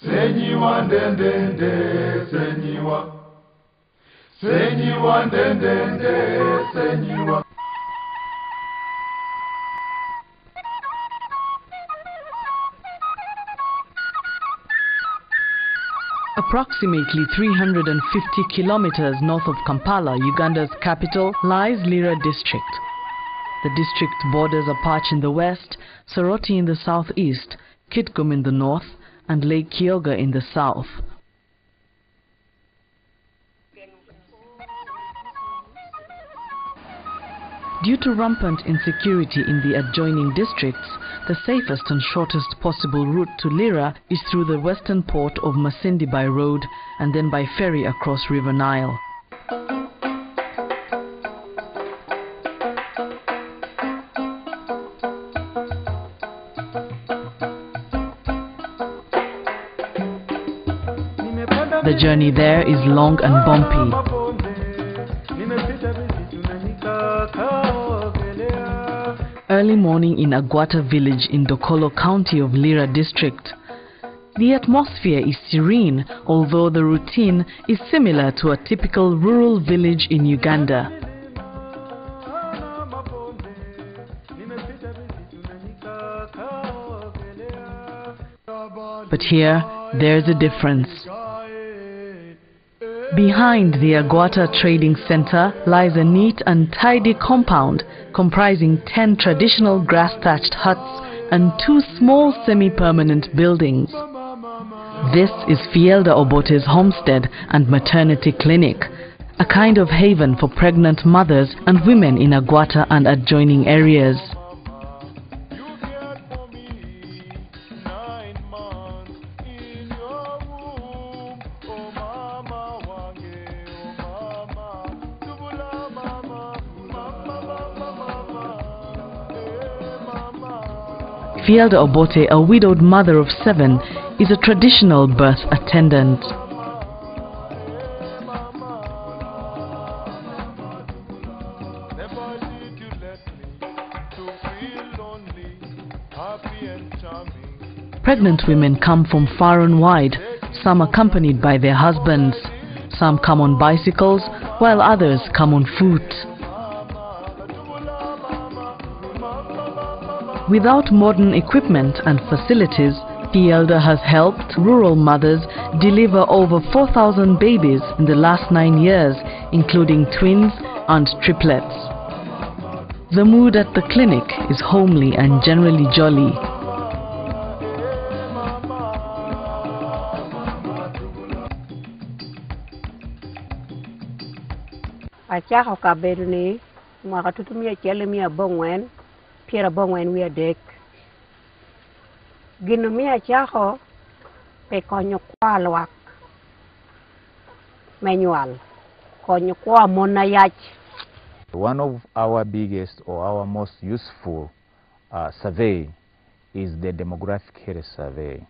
Senyiwa ndendende, senyiwa. Senyiwa ndendende, senyiwa. Approximately 350 kilometers north of Kampala, Uganda's capital, lies Lira district. The district borders Apache in the west, Soroti in the southeast, Kitgum in the north, and Lake Kyoga in the south. Due to rampant insecurity in the adjoining districts, the safest and shortest possible route to Lira is through the western port of Masindi by road and then by ferry across River Nile. The journey there is long and bumpy. Early morning in Agwata village in Dokolo County of Lira district. The atmosphere is serene, although the routine is similar to a typical rural village in Uganda. But here, there's a difference. Behind the Agwata Trading Center lies a neat and tidy compound comprising 10 traditional grass-thatched huts and 2 small semi-permanent buildings. This is Fielda Obote's homestead and maternity clinic, a kind of haven for pregnant mothers and women in Agwata and adjoining areas. Fielda Obote, a widowed mother of 7, is a traditional birth attendant. Pregnant women come from far and wide, some accompanied by their husbands. Some come on bicycles, while others come on foot. Without modern equipment and facilities, Fielda has helped rural mothers deliver over 4,000 babies in the last 9 years, including twins and triplets. The mood at the clinic is homely and generally jolly. Pira bongwen we dek gino mi achaho pe konyo kwa lwak manual konyo kwa mona yach. One of our biggest or our most useful survey is the demographic health survey.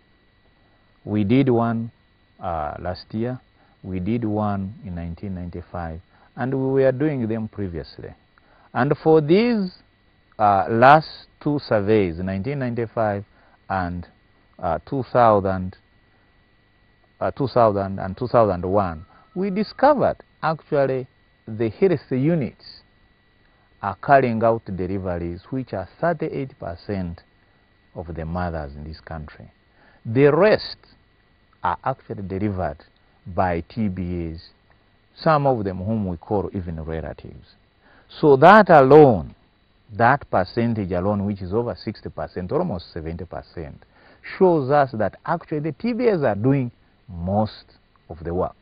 We did one last year, we did one in 1995, and we were doing them previously. And for these last 2 surveys, 1995 and 2000 and 2001, we discovered actually the health units are carrying out deliveries which are 38% of the mothers in this country. The rest are actually delivered by TBAs, some of them whom we call even relatives. So that alone, that percentage alone, which is over 60%, almost 70%, shows us that actually the TBAs are doing most of the work.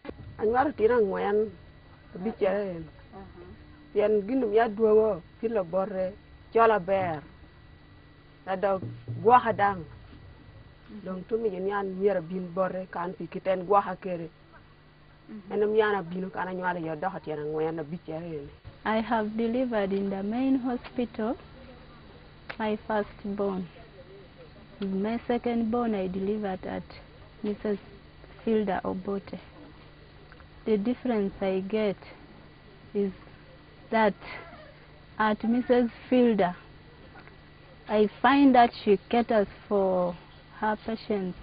I have delivered in the main hospital my firstborn. My secondborn I delivered at Mrs. Fielda Obote. The difference I get is that at Mrs. Fielda, I find that she caters for her patients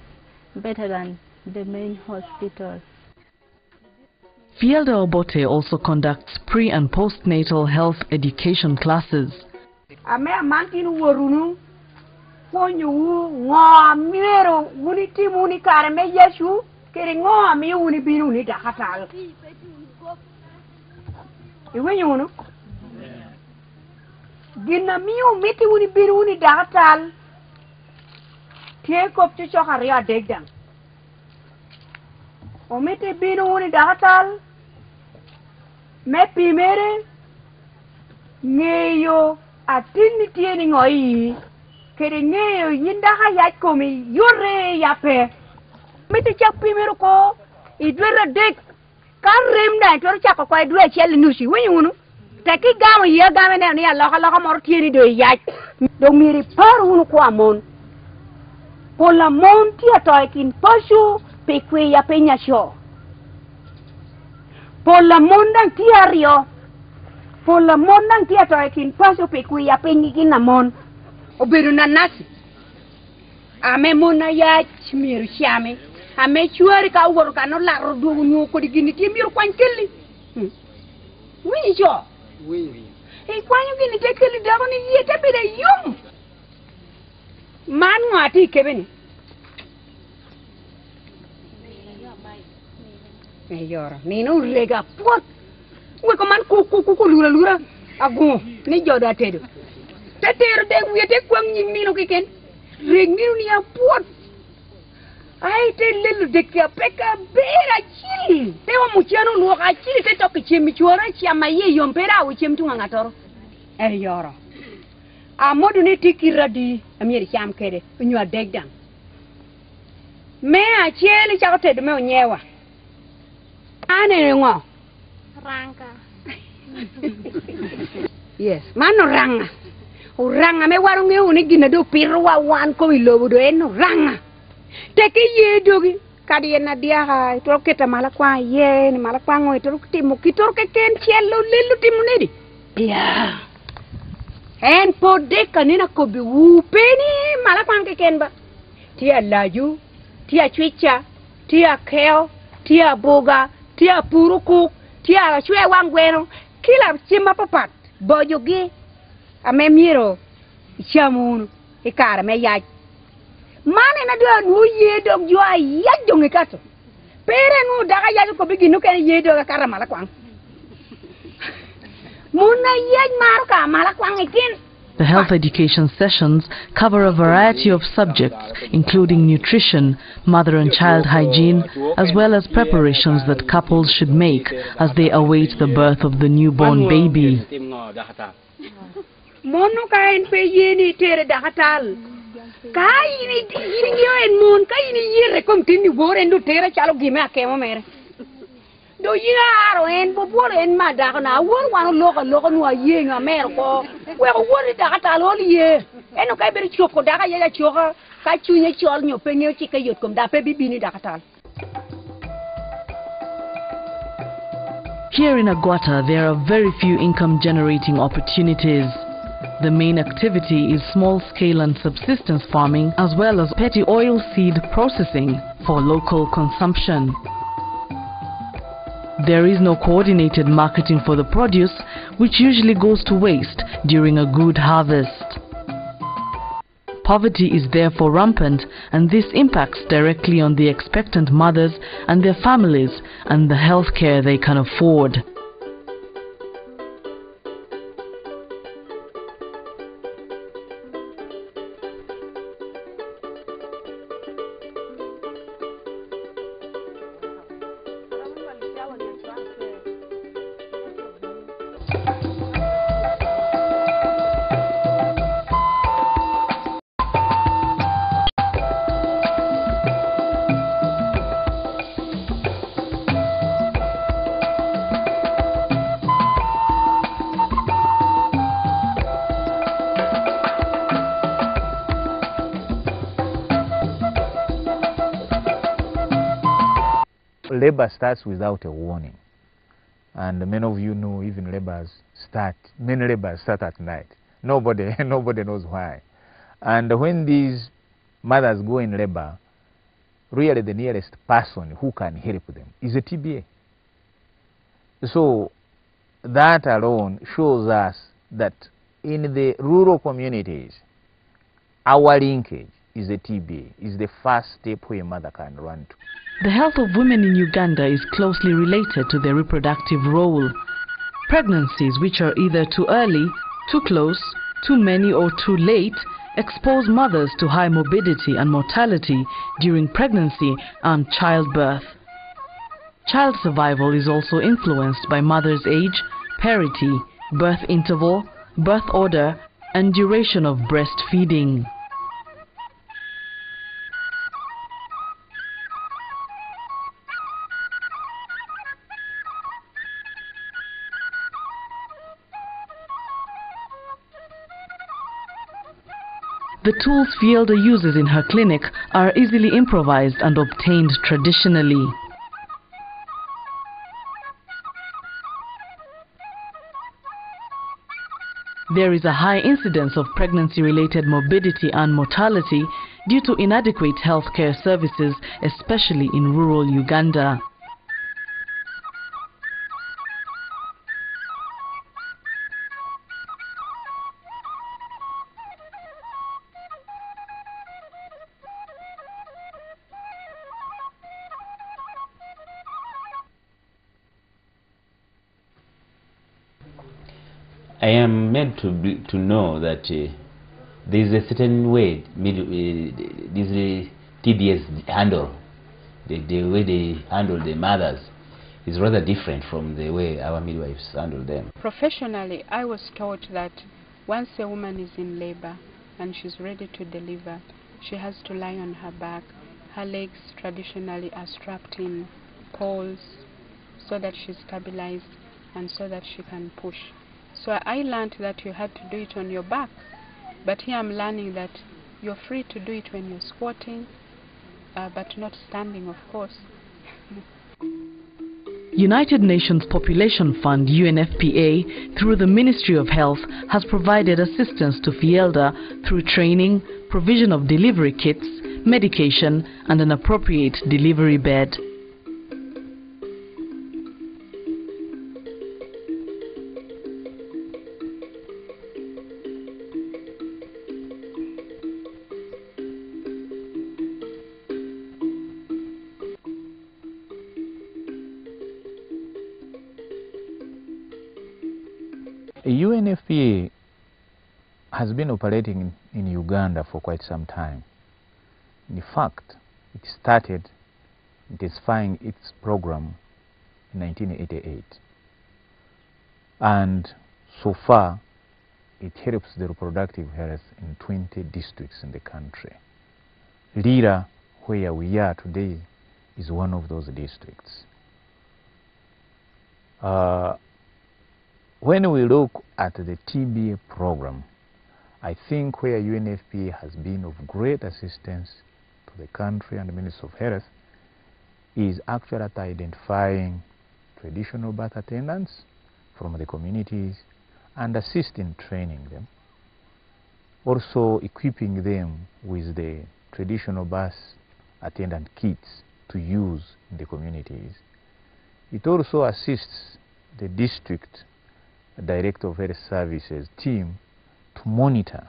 better than the main hospital. Fielda Obote also conducts pre- and postnatal health education classes. Ame mantin worunu ponyu ngo mero muniti muni karame yesu kere ngo mi uni binu ni dakatal. Iwe nyunu gina miu miti uni binu ni dakatal tie kop tu chokaria degdang o miti binu ni dakatal me primere ngeyo atini tieni ngoi kere ngeyo yinda ha ya komi yore ya pe miti chak primero ko idwera dek kan remda tor chako ko idwe chel nusi wenyunu taki gamu ye gamu ne ya loka mor tieni do ya do miri paru ko amon pola monti atoikin pashu pe kwe ya penya sho pola mondang tiario pola mondang tia atoikin pashu pe kwe ya penyi ginamon oberu na nasi ame mona ya chimiru shame ame chuari ka wor ka no la rodu nyu ko digini ti miru kwankeli wi jo wi e kwanyu gini tekeli dago ni yete bere yum man ngati kebeni yora ni no rega pot we ko man ku lura agu ni joda tedo teter de wete kwam ni mino kiken reg ni ya pot ai te lelu de ka peka bera chili te wa muchano no ka chili te to kichemi chora chama ye yompera u chemtu ngatoro yora amodu ni tikiradi amiri cham kede nywa degdang me a cheli chakote me onyewa ane ngo Ranga. yes mano ranga me waru nge uni gina do pirwa wan ko ilobu do eno ranga teke ye dogi kadi na dia ha to keta malakwa ye ni malakwa ngo to timu kitor ke ken chelo lelu timu nedi ya en pode kanina ko bi wu peni malakwa ke ken ba tia laju tia chicha tia keo tia boga tia puruku tia chwe wangweno kila chima papat bojogi ame miro chamunu ikara me ya mane na do nu yedo jo ayado ngikato pere nu daga ya ko biginu ken yedo ka kara malakwang muna yej maru ka malakwang ikin. The health education sessions cover a variety of subjects, including nutrition, mother and child hygiene, as well as preparations that couples should make as they await the birth of the newborn baby. Mono kain pe yeni tere dakatal. Kai ni yo en mon kai ni yere kom tini bore ndu tere chalo gime akemo mere. Do yaro en bo bore en ma dakana wor wan loko nu ayenga mer ko we wor dakatal oliye eno kai ber choko daka ya choka ka chunye chol nyo pe nyo chike yot kom da pe bibini dakatal. Here in Agwata, there are very few income-generating opportunities. The main activity is small-scale and subsistence farming, as well as petty oil seed processing for local consumption. There is no coordinated marketing for the produce, which usually goes to waste during a good harvest. Poverty is therefore rampant, and this impacts directly on the expectant mothers and their families and the health care they can afford. Labor starts without a warning, and many of you know even many labors start at night. Nobody knows why. And when these mothers go in labor, really the nearest person who can help them is a TBA. So that alone shows us that in the rural communities, our linkage is the TBA, is the first step where a mother can run to. The health of women in Uganda is closely related to their reproductive role. Pregnancies which are either too early, too close, too many or too late expose mothers to high morbidity and mortality during pregnancy and childbirth. Child survival is also influenced by mother's age, parity, birth interval, birth order, and duration of breastfeeding. The tools Fielda uses in her clinic are easily improvised and obtained traditionally. There is a high incidence of pregnancy-related morbidity and mortality due to inadequate healthcare services, especially in rural Uganda. I am meant to know that there is a certain way these TBAs handle, the way they handle the mothers is rather different from the way our midwives handle them. Professionally, I was taught that once a woman is in labor and she's ready to deliver, she has to lie on her back. Her legs traditionally are strapped in poles so that she's stabilized and so that she can push. So I learned that you had to do it on your back, but here I'm learning that you're free to do it when you're squatting, but not standing, of course. United Nations Population Fund, UNFPA, through the Ministry of Health, has provided assistance to Fielda through training, provision of delivery kits, medication, and an appropriate delivery bed. UNFPA has been operating in Uganda for quite some time. In fact, it started intensifying its program in 1988. And so far, it helps the reproductive health in 20 districts in the country. Lira, where we are today, is one of those districts. When we look at the TBA program, I think where UNFPA has been of great assistance to the country and the Ministry of Health is actually at identifying traditional birth attendants from the communities and assisting training them. Also equipping them with the traditional birth attendant kits to use in the communities. It also assists the district Director of Health Services team to monitor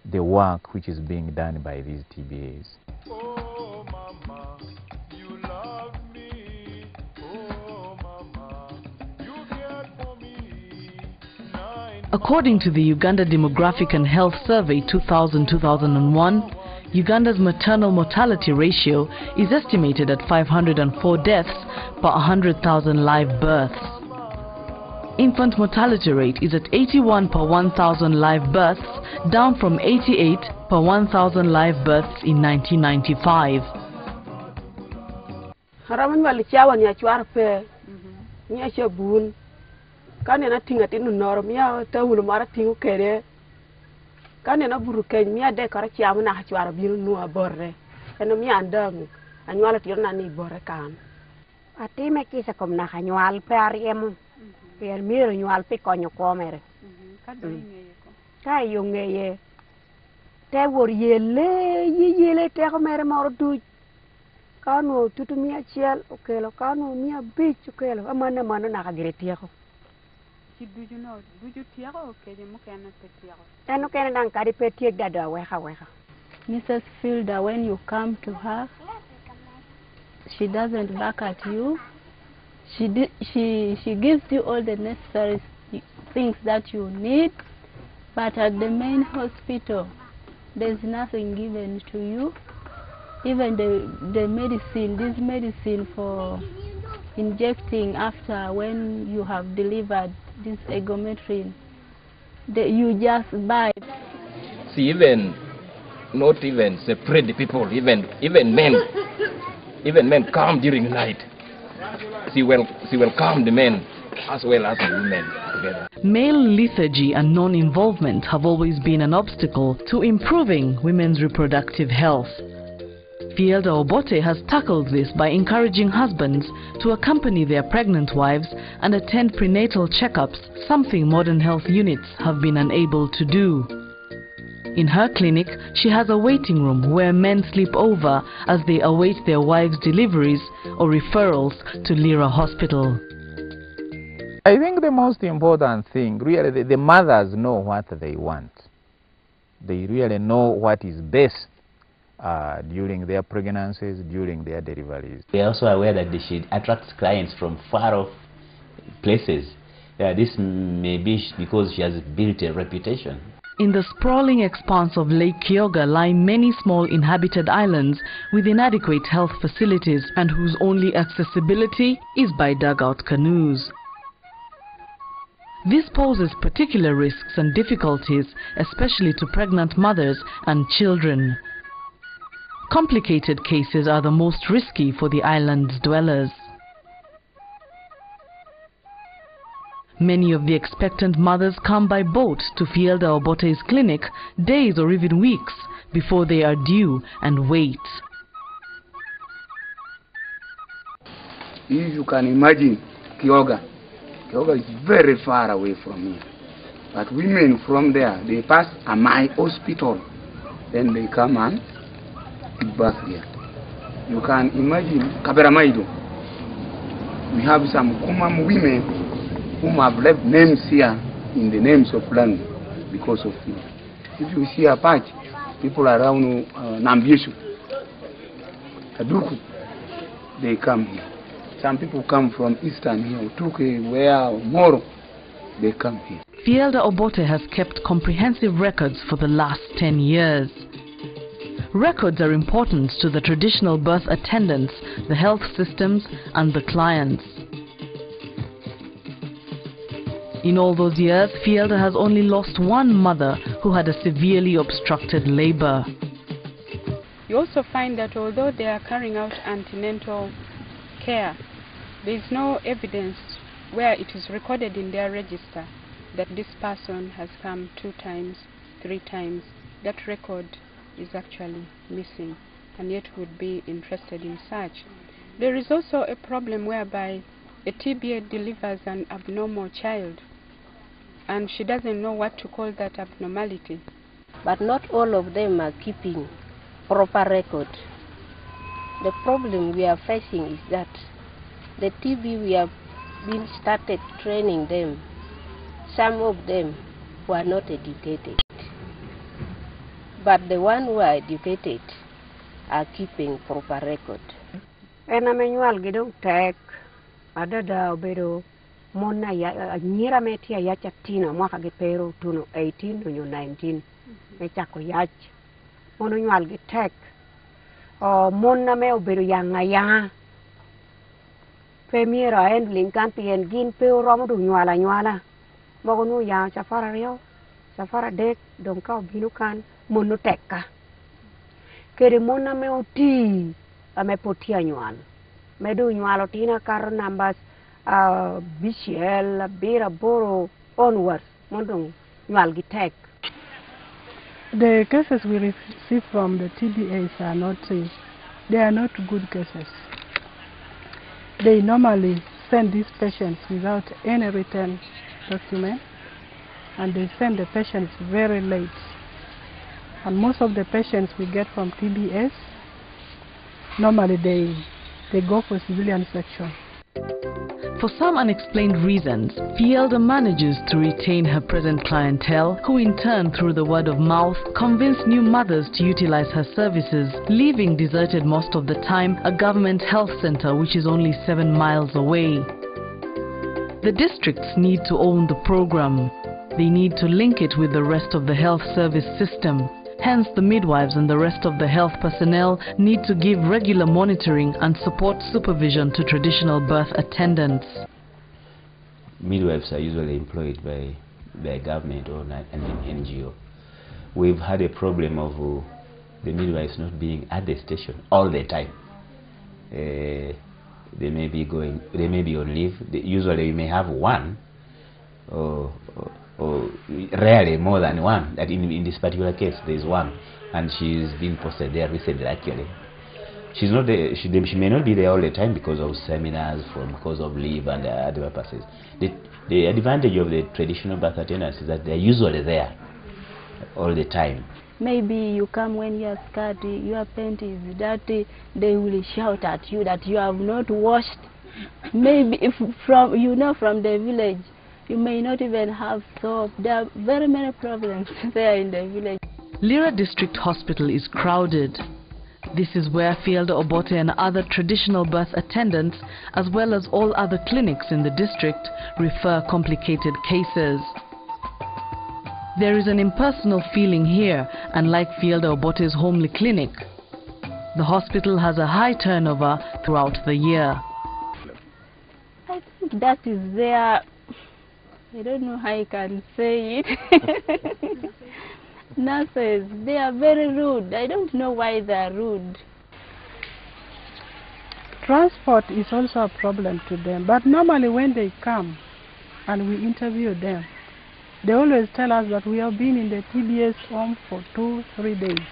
the work which is being done by these TBAs. Oh, mama, you love me. Oh, mama, you cared for me. According to the Uganda Demographic and Health Survey 2000-2001, Uganda's maternal mortality ratio is estimated at 504 deaths per 100,000 live births. Infant mortality rate is at 81 per 1,000 live births, down from 88 per 1,000 live births in 1995. Pier miro nyual pi konyo komere. Kai yongeye. Te wor yele te komere moro du. Kano tutu mia chiel okelo kano mia bich okelo amana mana na kagiretiako. Kiduju no duju tiago okeje mukena petiago. Eno kena dang kadi petiek dada weha. Mrs. Fielda, when you come to her, she doesn't back at you. She gives you all the necessary things that you need, but at the main hospital, there's nothing given to you. Even the medicine, this medicine for injecting after when you have delivered this egometrin, you just buy. See, not even separate the people, even men come during the night. She welcome the men as well as the women together. Male lethargy and non-involvement have always been an obstacle to improving women's reproductive health. Fielda Obote has tackled this by encouraging husbands to accompany their pregnant wives and attend prenatal checkups, something modern health units have been unable to do. In her clinic, she has a waiting room where men sleep over as they await their wives' deliveries or referrals to Lira Hospital. I think the most important thing, really, the mothers know what they want. They really know what is best during their pregnancies, during their deliveries. We are also aware that she attracts clients from far off places. This may be because she has built a reputation. In the sprawling expanse of Lake Kyoga lie many small inhabited islands with inadequate health facilities and whose only accessibility is by dugout canoes. This poses particular risks and difficulties, especially to pregnant mothers and children. Complicated cases are the most risky for the island's dwellers. Many of the expectant mothers come by boat to Fielda Obote's clinic days or even weeks before they are due and wait. If you can imagine Kyoga is very far away from here. But women from there, they pass a my hospital, then they come and give birth here. You can imagine Kaberamaido. We have some Kumam women whom have left names here in the names of land because of it. If you see a patch, people around Nambisu, Aduku, they come here. Some people come from eastern here, Utuke, where, Moro, they come here. Fielda Obote has kept comprehensive records for the last 10 years. Records are important to the traditional birth attendants, the health systems and the clients. In all those years, Fielda has only lost one mother who had a severely obstructed labor. You also find that although they are carrying out antenatal care, there is no evidence where it is recorded in their register that this person has come 2 times, 3 times. That record is actually missing, and yet would be interested in such. There is also a problem whereby a TBA delivers an abnormal child, and she doesn't know what to call that abnormality. But not all of them are keeping proper record. The problem we are facing is that the TB we have been started training them. Some of them were not educated. But the ones who are educated are keeping proper record. Ena manual gidong tek adada obedo mona ya nyira metia ya chatina mwaka gipero tuno 18 no 19 me chako yach mono nyual gi tek o mona me obedo yanga Pemiera en linkan pien gin pe romo du nyuala mogo nu ya safara rio safara dek don ka binu kan mono tekka kere mona me oti ame potia nyual me du nyualo tina kar numbers Bichel Bira Boro onwards mondo nyual gi tek. The cases we receive from the TBAs are not they are not good cases. They normally send these patients without any written document, and they send the patients very late. And most of the patients we get from TBS normally they go for civilian section. For some unexplained reasons, Fielda manages to retain her present clientele, who in turn, through the word of mouth, convince new mothers to utilize her services, leaving deserted most of the time a government health center which is only 7 miles away. The districts need to own the program. They need to link it with the rest of the health service system. Hence, the midwives and the rest of the health personnel need to give regular monitoring and support supervision to traditional birth attendants. Midwives are usually employed by the government or an NGO. We've had a problem of the midwives not being at the station all the time. They may be on leave. Usually, you may have one, or rarely more than one. That in this particular case, there is one, and she's been posted there recently. Actually, she's not there. She may not be there all the time because of seminars, because of leave and other purposes. The advantage of the traditional birth attendants is that they're usually there all the time. Maybe you come when you are scared, your panty is dirty, they will shout at you that you have not washed. Maybe if from the village, you may not even have soap. There are very many problems there in the village. Lira District Hospital is crowded. This is where Fielda, Obote and other traditional birth attendants, as well as all other clinics in the district, refer complicated cases. There is an impersonal feeling here, unlike Fielda Obote's homely clinic. The hospital has a high turnover throughout the year. I think that is there. I don't know how I can say it. Nurses, they are very rude. I don't know why they are rude. Transport is also a problem to them, but normally when they come and we interview them, they always tell us that we have been in the TBA's home for 2-3 days.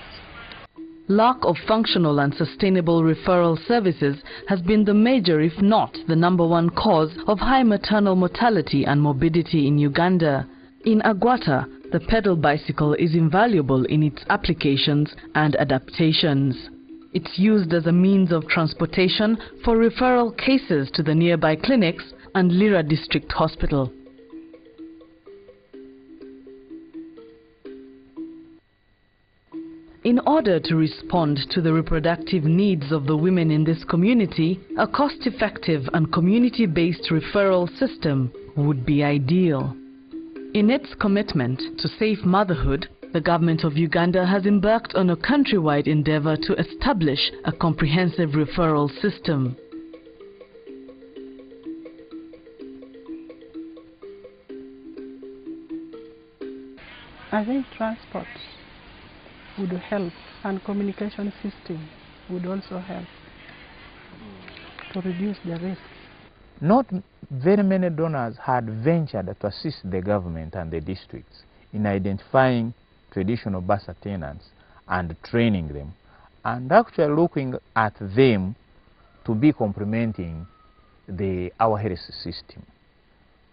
Lack of functional and sustainable referral services has been the major, if not the #1 cause of high maternal mortality and morbidity in Uganda. In Agwata, the pedal bicycle is invaluable in its applications and adaptations. It's used as a means of transportation for referral cases to the nearby clinics and Lira District Hospital. In order to respond to the reproductive needs of the women in this community, a cost-effective and community-based referral system would be ideal. In its commitment to safe motherhood, the government of Uganda has embarked on a countrywide endeavor to establish a comprehensive referral system. I think transport would help, and communication system would also help to reduce the risk. Not very many donors had ventured to assist the government and the districts in identifying traditional birth attendants and training them, and actually looking at them to be complementing our health system.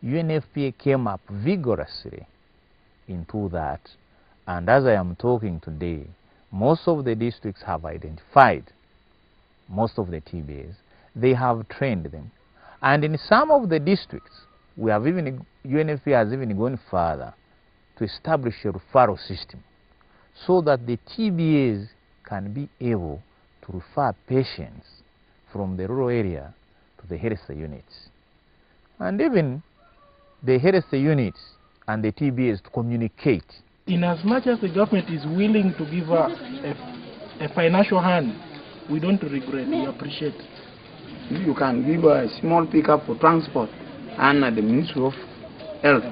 UNFPA came up vigorously into that, and as I am talking today, most of the districts have identified most of the TBAs. They have trained them. And in some of the districts, UNFPA has even gone further to establish a referral system so that the TBAs can be able to refer patients from the rural area to the health units. And even the health units and the TBAs to communicate. In as much as the government is willing to give a financial hand, we don't regret, we appreciate. If you can give a small pickup for transport and the Ministry of Health,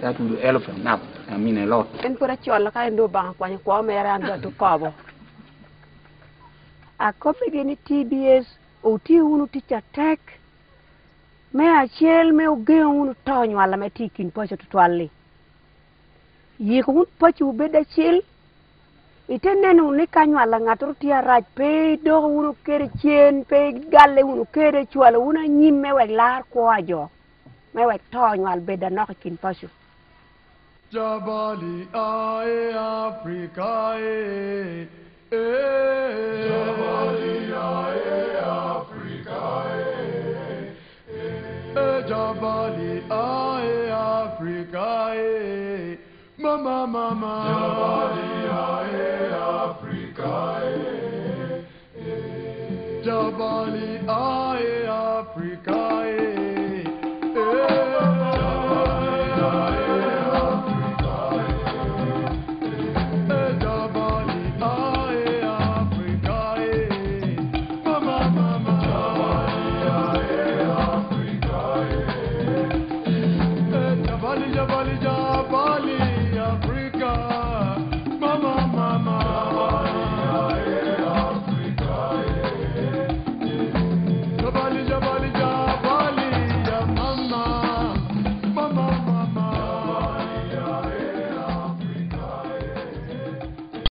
that will help enough. I mean a lot. A copy gini TBS uti unu teacher tech me a chel me uge unu tonyo wala me tikin pocho tutwali yikun pocho ubeda chel itenenu ni kanyo ala ngatur tia raj pe do unu kere chen pe galle unu kere chwala una nyim me wek lar kwajo me wek tonyo al beda nokin pocho. Jabali ae Africa ae Jabalia, Africa, Jabalia, Africa, mama, mama. Jabalia, Africa, Jabalia, Africa.